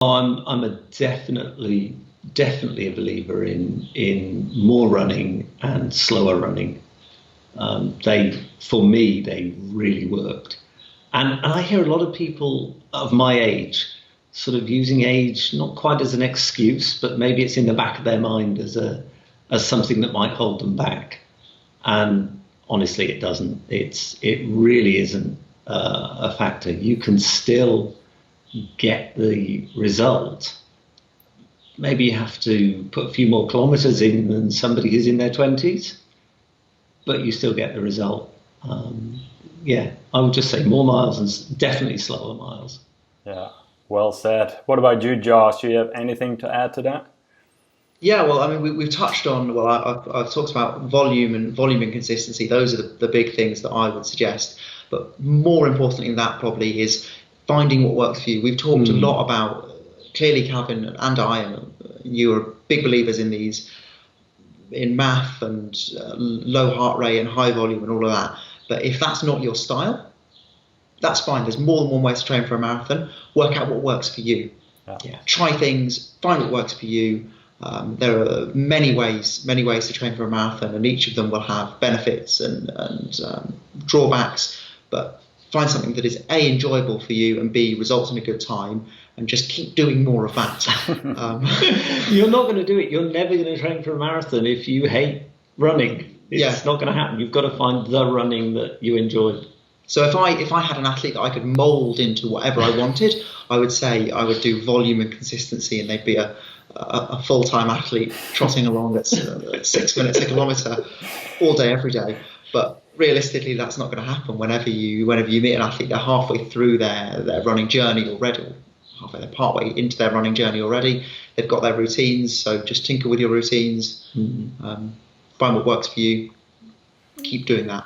I'm a definitely a believer in more running and slower running. For me, they really worked. And I hear a lot of people of my age sort of using age not quite as an excuse, but maybe it's in the back of their mind as something that might hold them back. And honestly, it doesn't. It really isn't a factor. You can still get the result. Maybe you have to put a few more kilometers in than somebody who's in their 20s, but you still get the result. Yeah, I would just say more miles and definitely slower miles. Yeah, well said. What about you, Josh? Do you have anything to add to that? Yeah, well, I mean, we've touched on, well, I've talked about volume and consistency. Those are the big things that I would suggest. But more importantly than that probably is finding what works for you. We've talked a lot about, clearly Calvin and I, and you are big believers in these, in math and low heart rate and high volume and all of that. But if that's not your style, that's fine. There's more than one way to train for a marathon. Work out what works for you. Yeah. Try things, find what works for you. There are many ways to train for a marathon, and each of them will have benefits and drawbacks. But find something that is A, enjoyable for you, and B, results in a good time, and just keep doing more of that. You're not going to do it. You're never going to train for a marathon if you hate running. It's not going to happen. You've got to find the running that you enjoy. So if I had an athlete that I could mould into whatever I wanted, I would say I would do volume and consistency, and they'd be a full-time athlete trotting along at 6 minutes a kilometre all day, every day. But realistically, that's not going to happen. Whenever you meet an athlete, they're halfway through their running journey already, or they're partway into their running journey already. They've got their routines, so just tinker with your routines, find what works for you, keep doing that.